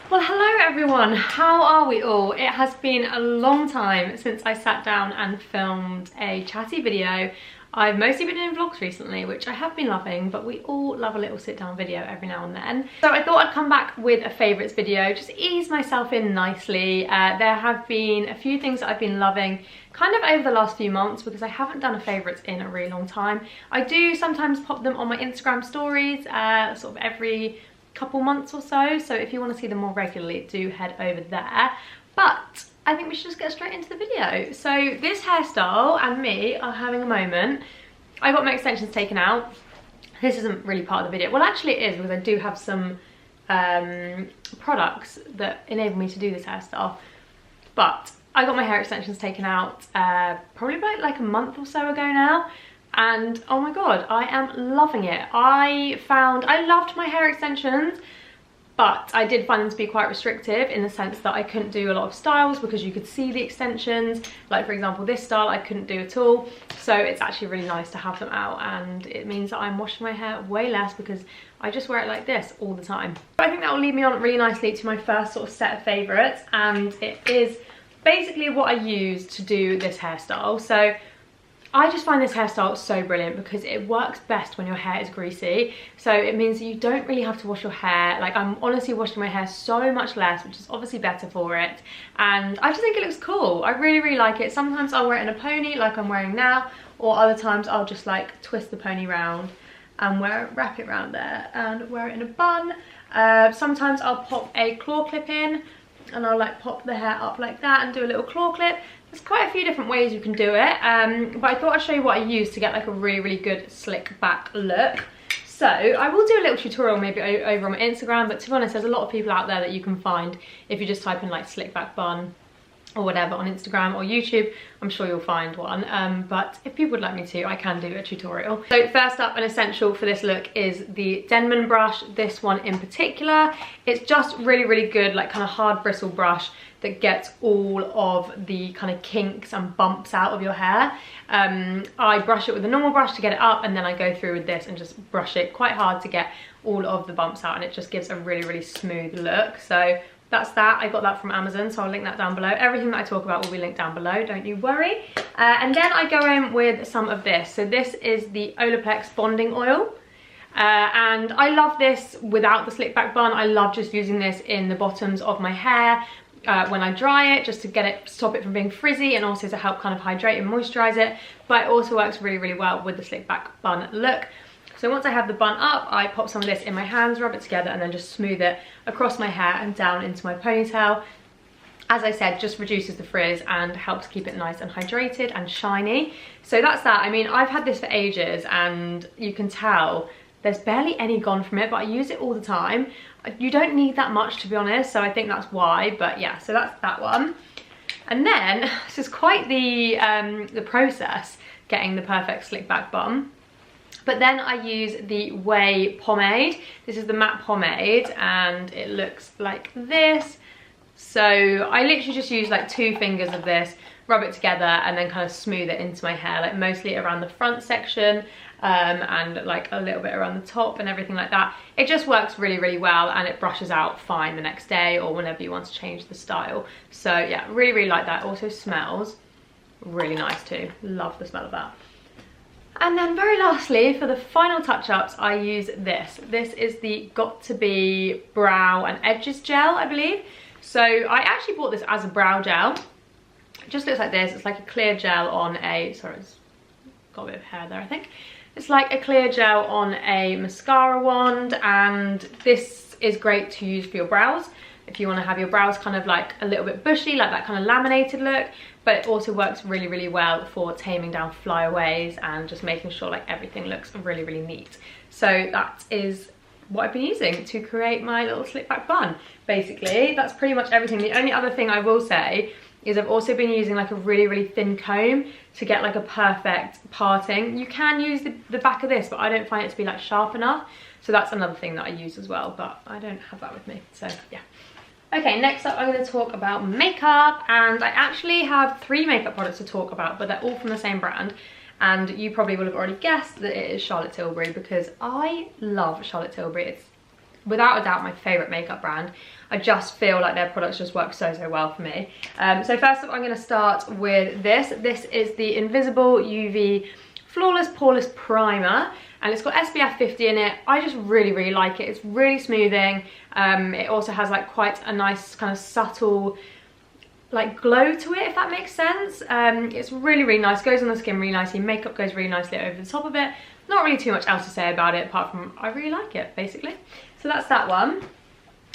Well, hello everyone, how are we all? It has been a long time since I sat down and filmed a chatty video. I've mostly been doing vlogs recently, which I have been loving, but we all love a little sit down video every now and then. So I thought I'd come back with a favourites video, just ease myself in nicely. There have been a few things that I've been loving kind of over the last few months because I haven't done a favourites in a really long time. I do sometimes pop them on my Instagram stories, sort of every couple months or so, so if you want to see them more regularly, do head over there. But I think we should just get straight into the video. So this hairstyle and me are having a moment. I got my extensions taken out. This isn't really part of the video. Well, actually it is, because I do have some products that enable me to do this hairstyle. But I got my hair extensions taken out probably about like a month or so ago now. And oh my god, I am loving it. I loved my hair extensions, but I did find them to be quite restrictive in the sense that I couldn't do a lot of styles because you could see the extensions. Like for example, this style I couldn't do at all. So it's actually really nice to have them out, and it means that I'm washing my hair way less because I just wear it like this all the time. I think that will lead me on really nicely to my first sort of set of favourites, and it is basically what I use to do this hairstyle. So I just find this hairstyle so brilliant because it works best when your hair is greasy. So it means that you don't really have to wash your hair. Like, I'm honestly washing my hair so much less, which is obviously better for it. And I just think it looks cool. I really, really like it. Sometimes I'll wear it in a pony like I'm wearing now, or other times I'll just like twist the pony round and wrap it around there and wear it in a bun. Sometimes I'll pop a claw clip in and I'll like pop the hair up like that and do a little claw clip. There's quite a few different ways you can do it, but I thought I'd show you what I use to get like a really, really good slick back look. So I will do a little tutorial maybe over on my Instagram, but to be honest, there's a lot of people out there that you can find if you just type in like slick back bun or whatever on Instagram or YouTube. I'm sure you'll find one, but if people would like me to, I can do a tutorial. So first up, an essential for this look is the Denman brush. This one in particular, it's just really, really good, like kind of hard bristle brush that gets all of the kind of kinks and bumps out of your hair. I brush it with a normal brush to get it up, and then I go through with this and just brush it quite hard to get all of the bumps out, and it just gives a really, really smooth look. So that's that. I got that from Amazon, so I'll link that down below. Everything that I talk about will be linked down below, don't you worry. And then I go in with some of this. So this is the Olaplex Bonding Oil. And I love this without the slick back bun. I love just using this in the bottoms of my hair when I dry it, just to get it, stop it from being frizzy, and also to help kind of hydrate and moisturize it. But it also works really, really well with the slick back bun look. So once I have the bun up, I pop some of this in my hands, rub it together, and then just smooth it across my hair and down into my ponytail. As I said, just reduces the frizz and helps keep it nice and hydrated and shiny. So that's that. I mean, I've had this for ages, and you can tell there's barely any gone from it, but I use it all the time. You don't need that much, to be honest, so I think that's why. But yeah, so that's that one. And then, this is quite the process, getting the perfect slick back bun. But then I use the Way pomade. This is the matte pomade, and it looks like this. So I literally just use like 2 fingers of this, rub it together, and then kind of smooth it into my hair, like mostly around the front section, and like a little bit around the top and everything like that. It just works really, really well, and it brushes out fine the next day or whenever you want to change the style. So yeah, really, really like that. It also smells really nice too. Love the smell of that. And then very lastly, for the final touch-ups, I use this. This is the Got To Be Brow and Edges Gel, I believe. So I actually bought this as a brow gel. It just looks like this. It's like a clear gel on a, sorry, it's got a bit of hair there, I think. It's like a clear gel on a mascara wand, and this is great to use for your brows. If you want to have your brows kind of like a little bit bushy, like that kind of laminated look, but it also works really, really well for taming down flyaways and just making sure like everything looks really, really neat. So that is what I've been using to create my little slick back bun. Basically, that's pretty much everything. The only other thing I will say is I've also been using like a really, really thin comb to get like a perfect parting. You can use the back of this, but I don't find it to be like sharp enough. So that's another thing that I use as well, but I don't have that with me, so yeah. Okay, next up I'm going to talk about makeup, and I actually have 3 makeup products to talk about, but they're all from the same brand. And you probably will have already guessed that it is Charlotte Tilbury, because I love Charlotte Tilbury. It's without a doubt my favourite makeup brand. I just feel like their products just work so well for me. So first up, I'm going to start with this. This is the Invisible UV Flawless Poreless Primer, and it's got SPF 50 in it. I just really like it. It's really smoothing. It also has like quite a nice kind of subtle like glow to it, if that makes sense. It's really nice, goes on the skin really nicely, makeup goes really nicely over the top of it. Not really too much else to say about it apart from I really like it, basically. So that's that one.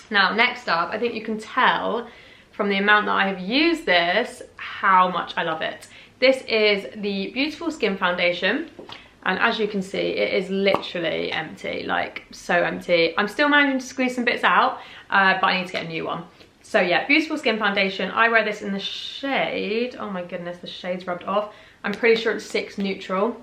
Now next up, I think you can tell from the amount that I have used this how much I love it. This is the Beautiful Skin Foundation, and as you can see, it is literally empty, like so empty. I'm still managing to squeeze some bits out, but I need to get a new one. So yeah, Beautiful Skin Foundation. I wear this in the shade, oh my goodness, the shade's rubbed off. I'm pretty sure it's 6 Neutral.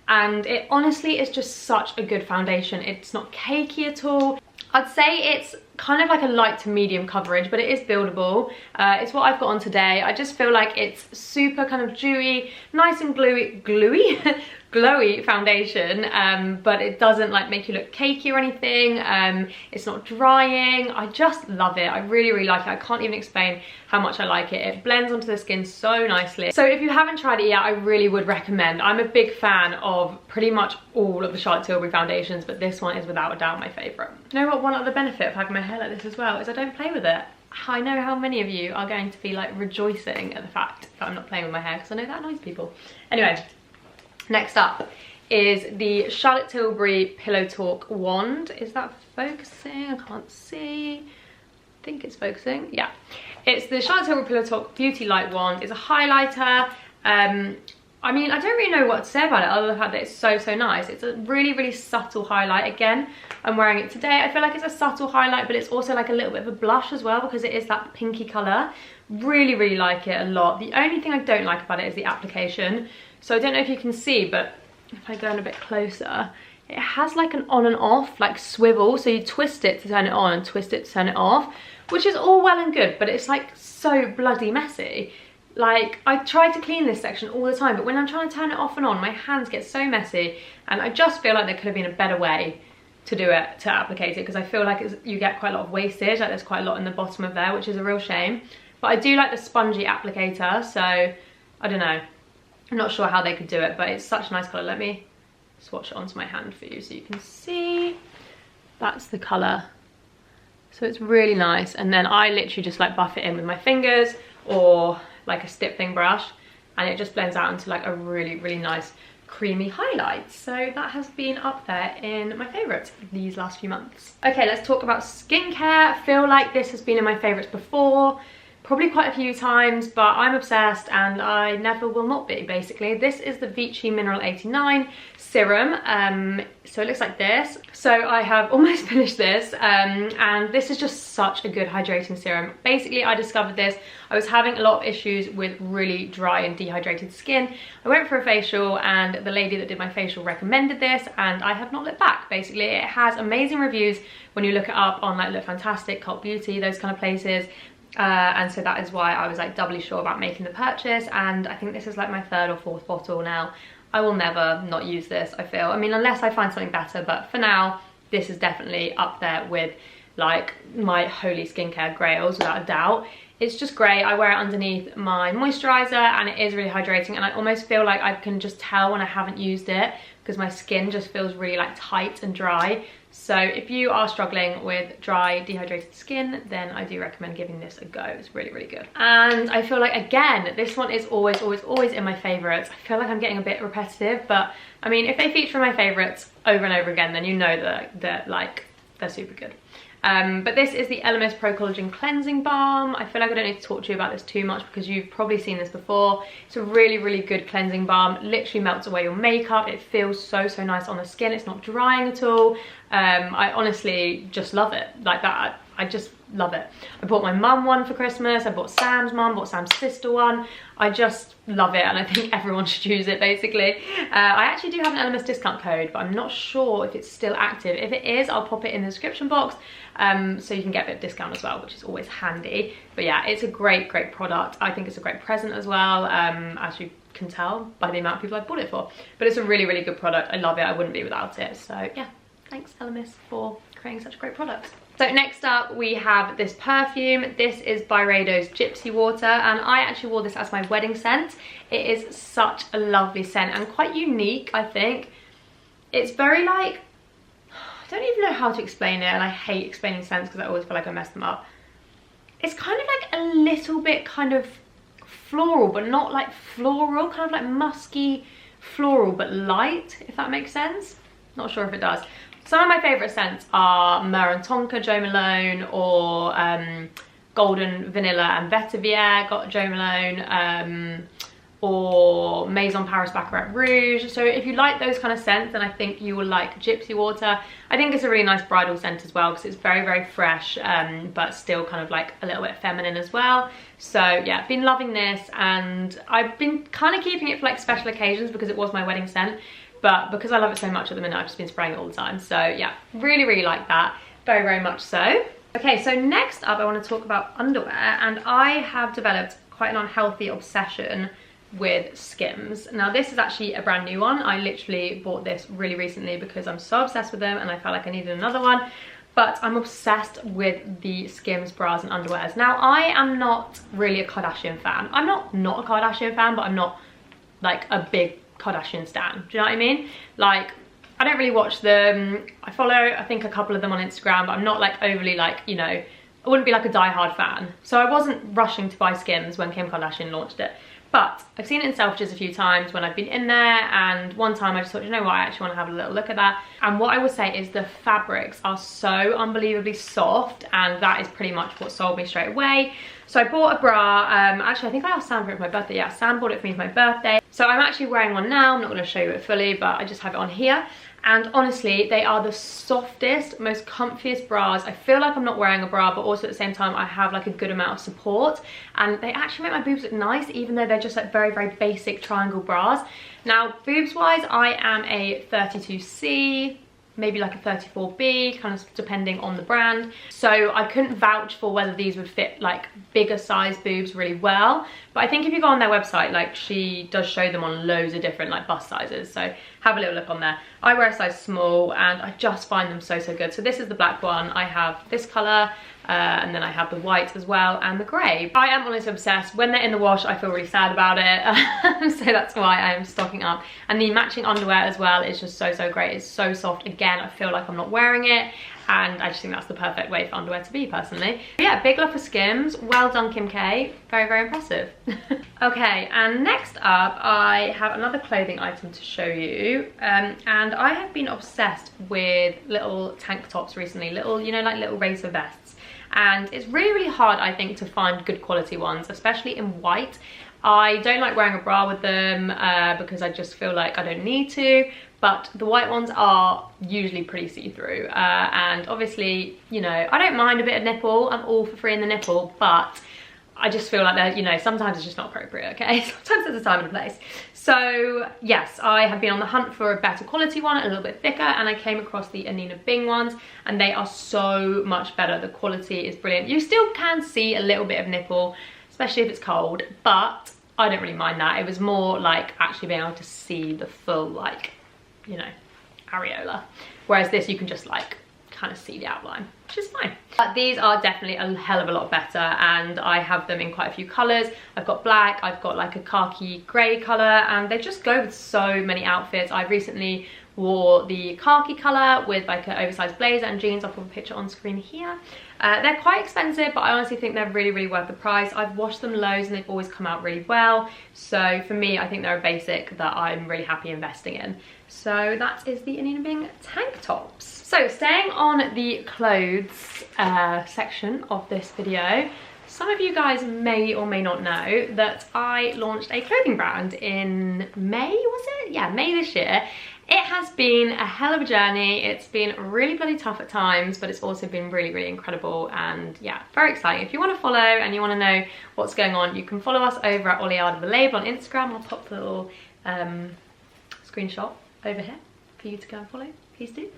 And it honestly is just such a good foundation. It's not cakey at all. I'd say it's kind of like a light to medium coverage, but it is buildable. It's what I've got on today. I just feel like it's super kind of dewy, nice and glowy foundation, but it doesn't like make you look cakey or anything. It's not drying. I just love it. I really like it. I can't even explain how much I like it. It blends onto the skin so nicely. So if you haven't tried it yet, I really would recommend. I'm a big fan of pretty much all of the Charlotte Tilbury foundations, but this one is without a doubt my favourite. You know what, one other benefit of having my hair like this as well is I don't play with it. I know how many of you are going to be like rejoicing at the fact that I'm not playing with my hair, because I know that annoys people. Anyway, next up is the Charlotte Tilbury Pillow Talk Wand. Is that focusing? I can't see. I think it's focusing. Yeah. It's the Charlotte Tilbury Pillow Talk Beauty Light Wand. It's a highlighter. I mean, I don't really know what to say about it other than the fact that it's so nice. It's a really subtle highlight. Again, I'm wearing it today. I feel like it's a subtle highlight, but it's also like a little bit of a blush as well, because it is that pinky colour. Really like it a lot. The only thing I don't like about it is the application. So I don't know if you can see, but if I go in a bit closer, it has like an on and off, like swivel. So you twist it to turn it on and twist it to turn it off, which is all well and good, but it's like so bloody messy. Like, I try to clean this section all the time, but when I'm trying to turn it off and on, my hands get so messy, and I just feel like there could have been a better way to do it, to applicate it, because I feel like you get quite a lot of wastage, like there's quite a lot in the bottom of there, which is a real shame. But I do like the spongy applicator, so I don't know. I'm not sure how they could do it, but it's such a nice colour. Let me swatch it onto my hand for you so you can see. That's the colour. So it's really nice, and then I literally just like buff it in with my fingers or like a stippling brush, and it just blends out into like a really nice creamy highlight. So that has been up there in my favourites these last few months. Okay, let's talk about skincare. I feel like this has been in my favourites before, probably quite a few times, but I'm obsessed and I never will not be, basically. This is the Vichy Mineral 89 serum. So it looks like this. So I have almost finished this, and this is just such a good hydrating serum. Basically, I discovered this. I was having a lot of issues with really dry and dehydrated skin. I went for a facial, and the lady that did my facial recommended this, and I have not looked back. Basically, it has amazing reviews when you look it up on like Look Fantastic, Cult Beauty, those kind of places. And so that is why I was like doubly sure about making the purchase, and I think this is like my 3rd or 4th bottle now. I will never not use this, I feel. I mean, unless I find something better, but for now, this is definitely up there with like my holy skincare grails, without a doubt. It's just great. I wear it underneath my moisturizer, and it is really hydrating, and I almost feel like I can just tell when I haven't used it, because my skin just feels really like tight and dry. So if you are struggling with dry, dehydrated skin, then I do recommend giving this a go. It's really good. And I feel like, again, this one is always in my favorites. I feel like I'm getting a bit repetitive, but I mean, if they feature in my favorites over and over again, then you know that they're super good. But this is the Elemis Pro Collagen Cleansing Balm. I feel like I don't need to talk to you about this too much because you've probably seen this before. It's a really good cleansing balm. It literally melts away your makeup. It feels so nice on the skin. It's not drying at all. I honestly just love it. Like that, I just love it. I bought my mum one for Christmas. I bought Sam's mum, bought Sam's sister one. I just love it, and I think everyone should use it, basically. I actually do have an Elemis discount code, but I'm not sure if it's still active. If it is, I'll pop it in the description box, so you can get a bit of discount as well, which is always handy. But yeah, it's a great product. I think it's a great present as well, as you can tell by the amount of people I bought it for. But it's a really good product. I love it. I wouldn't be without it. So yeah, thanks Elemis for creating such great products. So next up we have this perfume. This is Byredo's Gypsy Water, and I actually wore this as my wedding scent. It is such a lovely scent and quite unique, I think. It's very like, I don't even know how to explain it, and I hate explaining scents because I always feel like I mess them up. It's kind of like a little bit kind of floral, but not like floral, kind of like musky floral, but light, if that makes sense. Not sure if it does. Some of my favourite scents are Myrrh and Tonka Jo Malone, or Golden Vanilla and Vetiver got Jo Malone, or Maison Paris Baccarat Rouge. So if you like those kind of scents, then I think you will like Gypsy Water. I think it's a really nice bridal scent as well, because it's very, very fresh, but still kind of like a little bit feminine as well. So yeah, I've been loving this, and I've been kind of keeping it for like special occasions because it was my wedding scent. But because I love it so much at the minute, I've just been spraying it all the time. So yeah, really, really like that. Very, very much so. Okay, so next up I want to talk about underwear, and I have developed quite an unhealthy obsession with Skims. Now this is actually a brand new one. I literally bought this really recently because I'm so obsessed with them and I felt like I needed another one. But I'm obsessed with the Skims bras and underwears. Now I am not really a Kardashian fan. I'm not a Kardashian fan, but I'm not like a big Kardashian stan. Do you know what I mean? Like, I don't really watch them. I follow, I think, a couple of them on Instagram, but I'm not like overly like, you know, I wouldn't be like a die-hard fan. So I wasn't rushing to buy Skims when Kim Kardashian launched it. But I've seen it in Selfridges a few times when I've been in there, and one time I just thought, you know what, I actually want to have a little look at that. And what I would say is the fabrics are so unbelievably soft, and that is pretty much what sold me straight away. So I bought a bra. Actually, I think I asked Sam for it for my birthday. Yeah, Sam bought it for me for my birthday. So I'm actually wearing one now. I'm not going to show you it fully, but I just have it on here. And honestly, they are the softest, most comfiest bras. I feel like I'm not wearing a bra, but also at the same time, I have like a good amount of support. And they actually make my boobs look nice, even though they're just like very, very basic triangle bras. Now, boobs-wise, I am a 32C, maybe like a 34B, kind of depending on the brand. So I couldn't vouch for whether these would fit like bigger size boobs really well. But I think if you go on their website, like she does show them on loads of different like bust sizes. So have a little look on there. I wear a size small and I just find them so, so good. So this is the black one. I have this color. And then I have the white as well and the grey. I am honestly obsessed. When they're in the wash, I feel really sad about it. So that's why I am stocking up. And the matching underwear as well is just so, so great. It's so soft. Again, I feel like I'm not wearing it. And I just think that's the perfect way for underwear to be, personally. But yeah, big love for Skims. Well done, Kim K. Very, very impressive. Okay, and next up, I have another clothing item to show you. And I have been obsessed with little tank tops recently. Little, you know, like little racer vests. And it's really, really hard, I think, to find good quality ones, especially in white. I don't like wearing a bra with them because I just feel like I don't need to, but the white ones are usually pretty see-through. And obviously, you know, I don't mind a bit of nipple. I'm all for free in the nipple, but I just feel like that, you know, sometimes it's just not appropriate, okay? Sometimes there's a time and a place. So yes, I have been on the hunt for a better quality one, a little bit thicker, and I came across the Anine Bing ones, and they are so much better. The quality is brilliant. You still can see a little bit of nipple, especially if it's cold, but I don't really mind that. It was more like actually being able to see the full, like, you know, areola. Whereas this, you can just like kind of see the outline, which is fine. But these are definitely a hell of a lot better, and I have them in quite a few colors. I've got black, I've got like a khaki gray color, and they just go with so many outfits. I recently wore the khaki color with like an oversized blazer and jeans. I'll put a picture on screen here. They're quite expensive, but I honestly think they're really, really worth the price. I've washed them loads and they've always come out really well. So for me, I think they're a basic that I'm really happy investing in. So that is the Anine Bing tank tops. So staying on the clothes section of this video, some of you guys may or may not know that I launched a clothing brand in May, was it? Yeah, May this year. It has been a hell of a journey. It's been really bloody tough at times, but it's also been really, really incredible, and yeah, very exciting. If you want to follow and you want to know what's going on, you can follow us over at Oliada the label on Instagram. I'll pop the little screenshot over here for you to go and follow. Please do.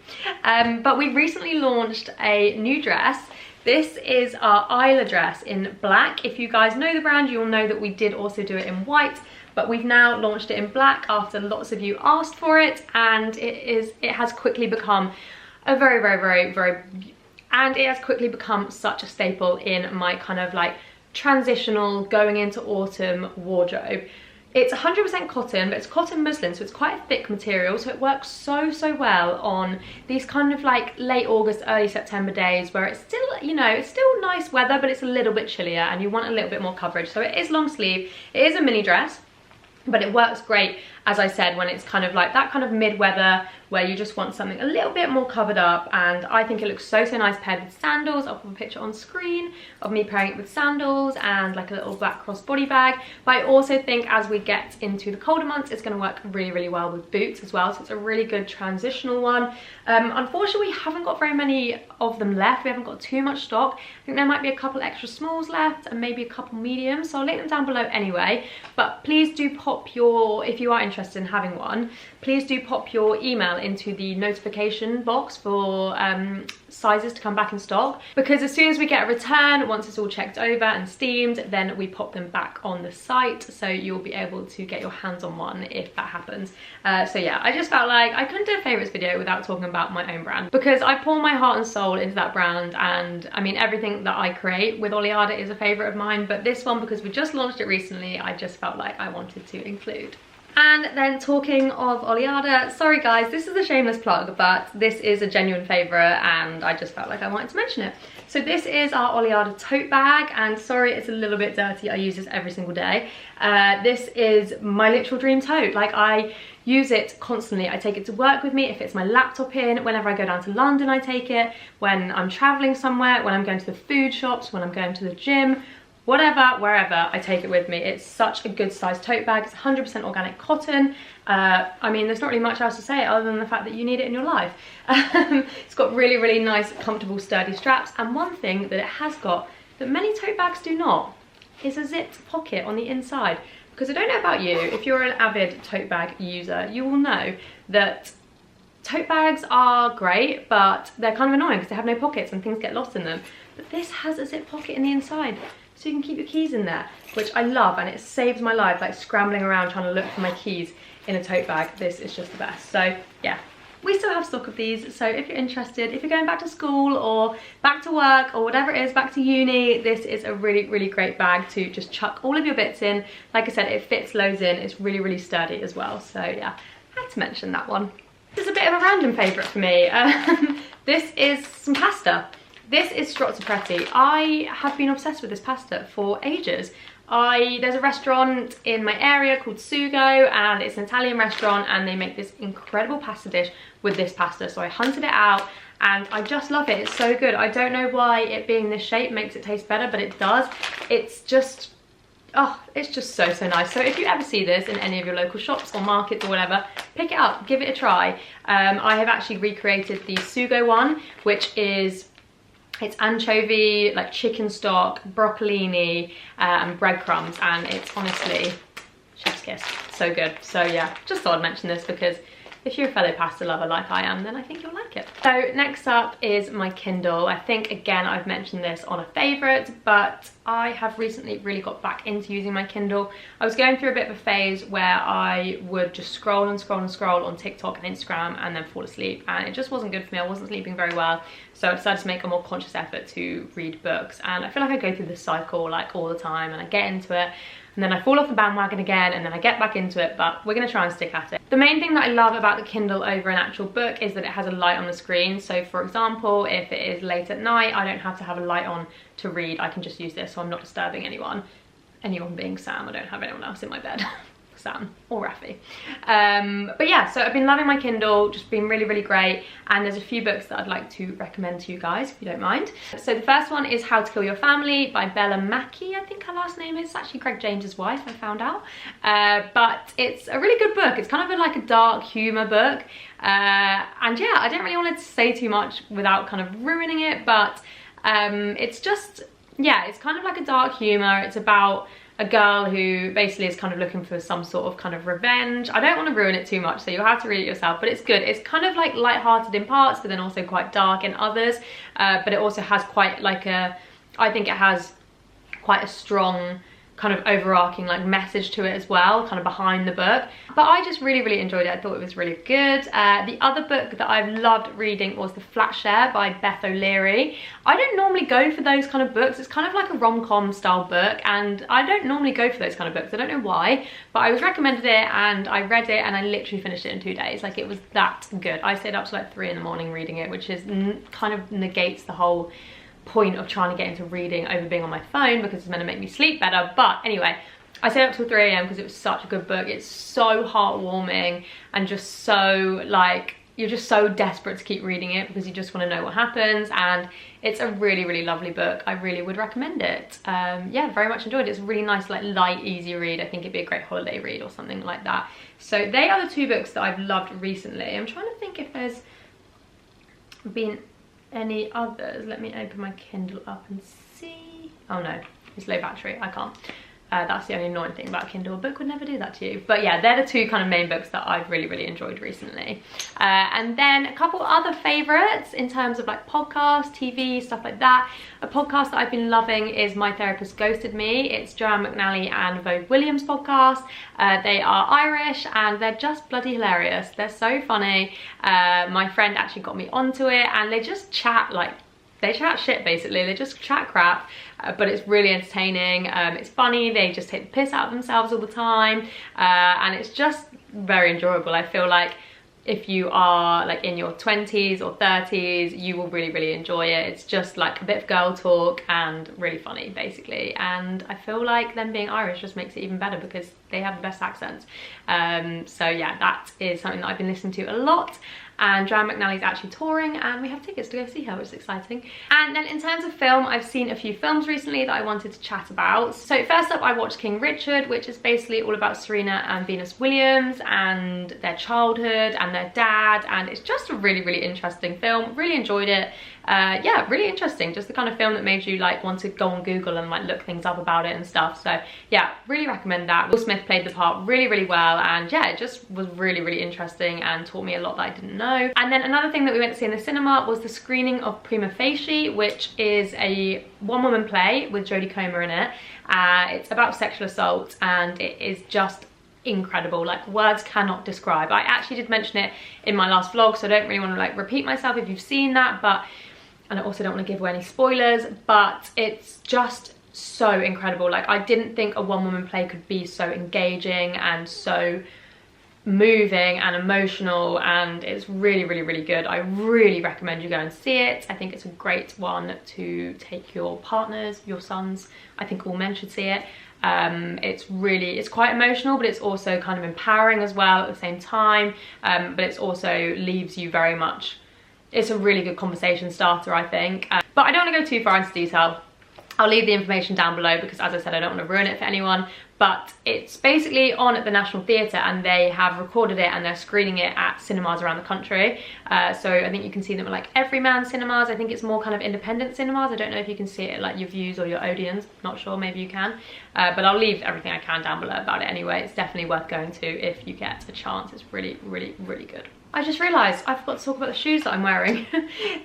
But we recently launched a new dress. This is our Isla dress in black. If you guys know the brand, you'll know that we did also do it in white, but we've now launched it in black after lots of you asked for it, and it has quickly become a very, and it has quickly become such a staple in my kind of like transitional going into autumn wardrobe. It's 100% cotton, but it's cotton muslin, so it's quite a thick material, so it works so well on these kind of like late August, early September days where it's still, you know, it's still nice weather, but it's a little bit chillier and you want a little bit more coverage. So it is long sleeve, it is a mini dress, but it works great, as I said, when it's kind of like that kind of mid-weather where you just want something a little bit more covered up. And I think it looks so nice paired with sandals. I'll put a picture on screen of me pairing it with sandals and like a little black crossbody bag. But I also think as we get into the colder months, it's going to work really well with boots as well. So it's a really good transitional one. Unfortunately, we haven't got very many of them left. We haven't got too much stock. I think there might be a couple extra smalls left and maybe a couple mediums, so I'll link them down below anyway. But please do pop your, if you are interested in having one, please do pop your email into the notification box for sizes to come back in stock, because as soon as we get a return, once it's all checked over and steamed, then we pop them back on the site, so you'll be able to get your hands on one if that happens. So yeah, I just felt like I couldn't do a favourites video without talking about my own brand, because I pour my heart and soul into that brand. And I mean, everything that I create with Oliada is a favourite of mine, but this one, because we just launched it recently, I just felt like I wanted to include. And then talking of Oliada, sorry guys, this is a shameless plug, but this is a genuine favourite and I just felt like I wanted to mention it. So this is our Oliada tote bag, and sorry it's a little bit dirty, I use this every single day. This is my literal dream tote. Like, I use it constantly. I take it to work with me, it fits my laptop in. Whenever I go down to London, I take it. When I'm travelling somewhere, when I'm going to the food shops, when I'm going to the gym, whatever, wherever, I take it with me. It's such a good size tote bag. It's 100% organic cotton. I mean, there's not really much else to say other than the fact that you need it in your life. It's got really nice, comfortable, sturdy straps. And one thing that it has got that many tote bags do not is a zipped pocket on the inside. Because I don't know about you, if you're an avid tote bag user, you will know that tote bags are great, but they're kind of annoying because they have no pockets and things get lost in them. But this has a zip pocket in the inside, so you can keep your keys in there, which I love, and it saves my life, like scrambling around trying to look for my keys in a tote bag. This is just the best. So yeah, we still have stock of these, so if you're interested, if you're going back to school or back to work or whatever it is, back to uni, this is a really great bag to just chuck all of your bits in. Like I said, it fits loads in, it's really sturdy as well. So yeah, I had to mention that one. This is a bit of a random favourite for me. This is some pasta. This is strozzopreti. I have been obsessed with this pasta for ages. There's a restaurant in my area called Sugo, and it's an Italian restaurant, and they make this incredible pasta dish with this pasta. So I hunted it out and I just love it. It's so good. I don't know why it being this shape makes it taste better, but it does. It's just, oh, it's just so nice. So if you ever see this in any of your local shops or markets or whatever, pick it up, give it a try. I have actually recreated the Sugo one, which is, it's anchovy, like chicken stock, broccolini, and breadcrumbs, and it's honestly chef's kiss. So good. So yeah, just thought I'd mention this because if you're a fellow pasta lover like I am, then I think you'll like it. So next up is my Kindle. I think, again, I've mentioned this on a favourite, but I have recently really got back into using my Kindle. I was going through a bit of a phase where I would just scroll and scroll on TikTok and Instagram and then fall asleep, and it just wasn't good for me. I wasn't sleeping very well, so I decided to make a more conscious effort to read books. And I feel like I go through this cycle like all the time, and I get into it and then I fall off the bandwagon again, and then I get back into it, but we're gonna try and stick at it. The main thing that I love about the Kindle over an actual book is that it has a light on the screen. So for example, if it is late at night, I don't have to have a light on to read. I can just use this so I'm not disturbing anyone. Anyone being Sam, I don't have anyone else in my bed. Sam or Rafi. But yeah, so I've been loving my Kindle, just been really great, and there's a few books that I'd like to recommend to you guys if you don't mind. So the first one is How to Kill Your Family by Bella Mackie, I think her last name is. It's actually Greg James's wife, I found out. But it's a really good book. It's kind of like a dark humour book, and yeah, I don't really want to say too much without kind of ruining it, but it's just, yeah, it's kind of like a dark humour. It's about a girl who basically is kind of looking for some sort of kind of revenge. I don't want to ruin it too much, so you'll have to read it yourself, but it's good. It's kind of like light-hearted in parts, but then also quite dark in others. But it also has quite like a, I think it has quite a strong kind of overarching like message to it as well, kind of behind the book. But I just really enjoyed it. I thought it was really good. The other book that I've loved reading was The Flat Share by Beth O'Leary. I don't normally go for those kind of books. It's kind of like a rom-com style book, and I don't normally go for those kind of books. I don't know why, but I was recommended it and I read it and I literally finished it in 2 days. Like, it was that good. I stayed up to like 3 in the morning reading it, which is kind of negates the whole point of trying to get into reading over being on my phone, because it's meant to make me sleep better. But anyway, I stayed up till 3 AM because it was such a good book. It's so heartwarming and just so like, you're just so desperate to keep reading it because you just want to know what happens, and it's a really lovely book. I really would recommend it. Yeah, very much enjoyed it. It's a really nice, like, light, easy read. I think it'd be a great holiday read or something like that. So they are the 2 books that I've loved recently. I'm trying to think if there's been any others. Let me open my Kindle up and see. Oh no, it's low battery, I can't. That's the only annoying thing about Kindle. A book would never do that to you. But yeah, they're the 2 kind of main books that I've really enjoyed recently. And then a couple other favorites in terms of like podcasts, TV, stuff like that. A podcast that I've been loving is My Therapist Ghosted Me. It's Joanne McNally and Vogue Williams podcast. They are Irish and they're just bloody hilarious. They're so funny. My friend actually got me onto it, and they just chat like, they chat shit basically. They just chat crap, but it's really entertaining. It's funny. They just take the piss out of themselves all the time, and it's just very enjoyable. I feel like if you are like in your 20s or 30s, you will really enjoy it. It's just like a bit of girl talk and really funny basically, and I feel like them being Irish just makes it even better because they have the best accents. So yeah, that is something that I've been listening to a lot. And Joanne McNally's actually touring and we have tickets to go see her, which is exciting. And then in terms of film, I've seen a few films recently that I wanted to chat about. So first up, I watched King Richard, which is basically all about Serena and Venus Williams and their childhood and their dad, and it's just a really interesting film. Really enjoyed it. Yeah, really interesting. Just the kind of film that made you like want to go on Google and like look things up about it and stuff. So yeah, really recommend that. Will Smith played the part really well, and yeah, it just was really interesting and taught me a lot that I didn't know. And then another thing that we went to see in the cinema was the screening of Prima Facie, which is a one-woman play with Jodie Comer in it. It's about sexual assault and it is just incredible. Like, words cannot describe. I actually did mention it in my last vlog, so I don't really want to like repeat myself if you've seen that, but and I also don't want to give away any spoilers, but it's just so incredible. Like, I didn't think a one-woman play could be so engaging and so moving and emotional, and it's really good. I really recommend you go and see it. I think it's a great one to take your partners, your sons. I think all men should see it. It's quite emotional, but it's also kind of empowering as well at the same time, but it's also leaves you very much, it's a really good conversation starter, I think. But I don't want to go too far into detail. I'll leave the information down below because, as I said, I don't want to ruin it for anyone. But it's basically on at the National Theatre, and they have recorded it and they're screening it at cinemas around the country. So I think you can see them at like Everyman cinemas. I think it's more kind of independent cinemas. I don't know if you can see it at like your Views or your Odeons. Not sure, maybe you can. But I'll leave everything I can down below about it anyway. It's definitely worth going to if you get a chance. It's really good. I just realised I forgot to talk about the shoes that I'm wearing.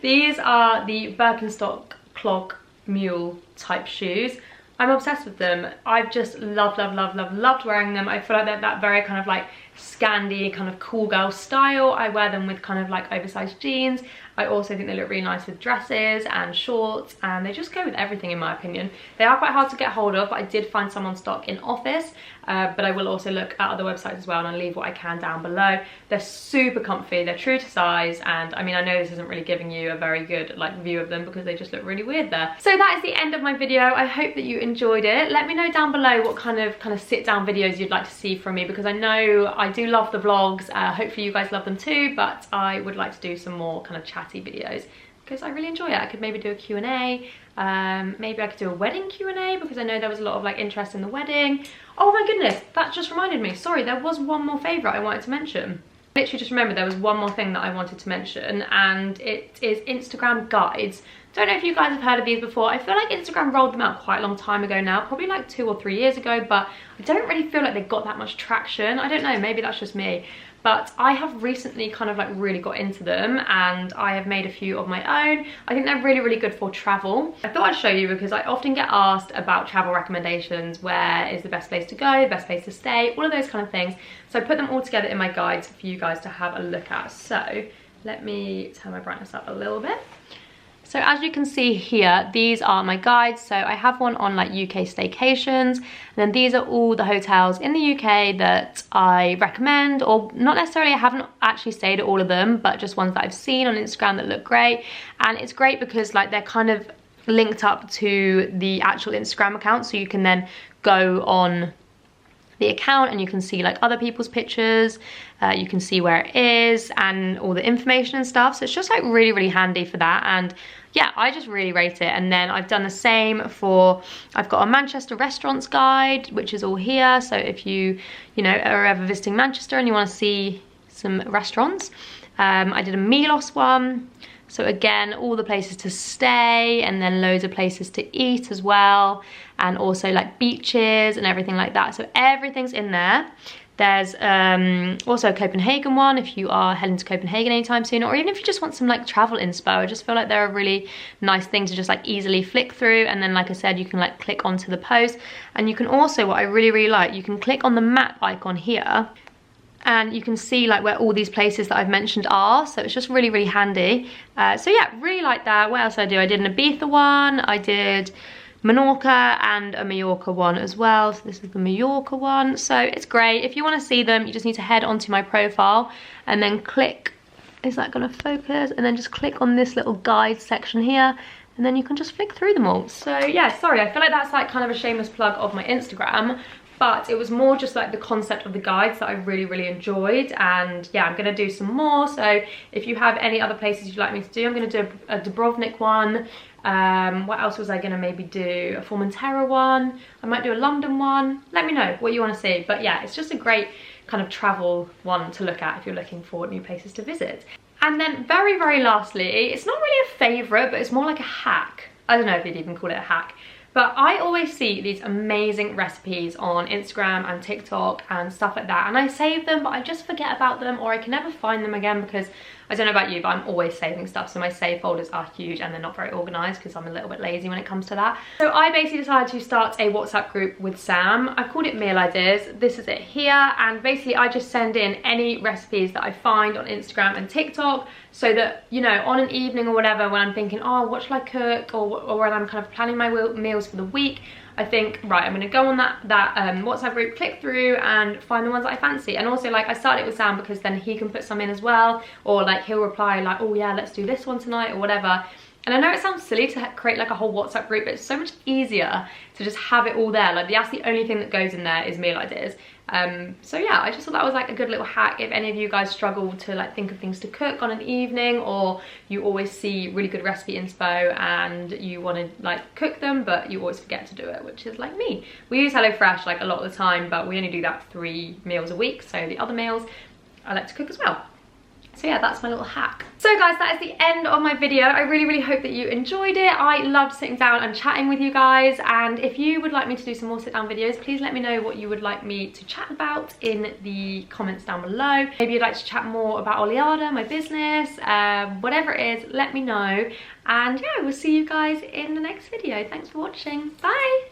These are the Birkenstock Clog mule type shoes. I'm obsessed with them. I've just loved wearing them. I feel like they're that very kind of like Scandi, kind of cool girl style. I wear them with kind of like oversized jeans. I also think they look really nice with dresses and shorts, and they just go with everything in my opinion. They are quite hard to get hold of, but I did find some on stock in Office, but I will also look at other websites as well, and I'll leave what I can down below. They're super comfy, they're true to size, and I mean, I know this isn't really giving you a very good like view of them because they just look really weird there. So that is the end of my video. I hope that you enjoyed it. Let me know down below what kind of sit down videos you'd like to see from me, because I know I do love the vlogs. Hopefully you guys love them too, but I would like to do some more kind of chatty videos because I really enjoy it. I could maybe do a Q&A, maybe I could do a wedding Q&A because I know there was a lot of like interest in the wedding. Oh my goodness, that just reminded me, sorry, there was one more favourite I wanted to mention. Literally just remember there was one more thing that I wanted to mention, and it is Instagram guides. Don't know if you guys have heard of these before. I feel like Instagram rolled them out quite a long time ago now, probably like 2 or 3 years ago, but I don't really feel like they got that much traction. I don't know, maybe that's just me. But I have recently kind of like really got into them, and I have made a few of my own. I think they're really, really good for travel. I thought I'd show you because I often get asked about travel recommendations. Where is the best place to go, the best place to stay, all of those kind of things. So I put them all together in my guides for you guys to have a look at. So let me turn my brightness up a little bit. So as you can see here, these are my guides. So I have one on like UK staycations, and then these are all the hotels in the UK that I recommend, or not necessarily, I haven't actually stayed at all of them, but just ones that I've seen on Instagram that look great. And it's great because like they're kind of linked up to the actual Instagram account, so you can then go on the account and you can see like other people's pictures, you can see where it is and all the information and stuff. So it's just like really, really handy for that. And yeah, I just really rate it. And then I've done the same for, I've got a Manchester restaurants guide, which is all here. So if you know, are ever visiting Manchester and you want to see some restaurants, I did a Milos one. So again, all the places to stay, and then loads of places to eat as well, and also like beaches and everything like that. So everything's in there. There's also a Copenhagen one if you are heading to Copenhagen anytime soon, or even if you just want some like travel inspo. I just feel like they're a really nice thing to just like easily flick through. And then like I said, you can like click onto the post, and you can also, what I really, really like, you can click on the map icon here, and you can see like where all these places that I've mentioned are. So it's just really, really handy. So yeah, really like that. What else did I do? I did an Ibiza one, I did Menorca and a Mallorca one as well. So this is the Mallorca one. So it's great. If you want to see them, you just need to head onto my profile and then click, is that going to focus? And then just click on this little guide section here, and then you can just flick through them all. So yeah, sorry, I feel like that's like kind of a shameless plug of my Instagram, but it was more just like the concept of the guides that I really, really enjoyed. And yeah, I'm gonna do some more. So if you have any other places you'd like me to do, I'm gonna do a Dubrovnik one. What else was I gonna maybe do? A Formentera one. I might do a London one. Let me know what you want to see. But yeah, it's just a great kind of travel one to look at if you're looking for new places to visit. And then very, very lastly, it's not really a favourite, but it's more like a hack. I don't know if you'd even call it a hack. But I always see these amazing recipes on Instagram and TikTok and stuff like that, and I save them, but I just forget about them, or I can never find them again because I don't know about you, but I'm always saving stuff. So my save folders are huge and they're not very organized because I'm a little bit lazy when it comes to that. So I basically decided to start a WhatsApp group with Sam. I've called it Meal Ideas. This is it here. And basically I just send in any recipes that I find on Instagram and TikTok, so that, you know, on an evening or whatever, when I'm thinking, oh, what should I cook? Or when I'm kind of planning my meals for the week, I think, right, I'm gonna go on that WhatsApp group, click through and find the ones that I fancy. And also, like, I started it with Sam because then he can put some in as well, or like he'll reply like, oh yeah, let's do this one tonight or whatever. And I know it sounds silly to create like a whole WhatsApp group, but it's so much easier to just have it all there. Like that's the only thing that goes in there is meal ideas. So yeah, I just thought that was like a good little hack if any of you guys struggle to like think of things to cook on an evening, or you always see really good recipe inspo and you want to like cook them but you always forget to do it, which is like me. We use HelloFresh like a lot of the time, but we only do that 3 meals a week, so the other meals I like to cook as well. So yeah, that's my little hack. So guys, that is the end of my video. I really, really hope that you enjoyed it. I loved sitting down and chatting with you guys. And if you would like me to do some more sit down videos, please let me know what you would like me to chat about in the comments down below. Maybe you'd like to chat more about Oliada, my business, whatever it is, let me know. And yeah, we'll see you guys in the next video. Thanks for watching. Bye.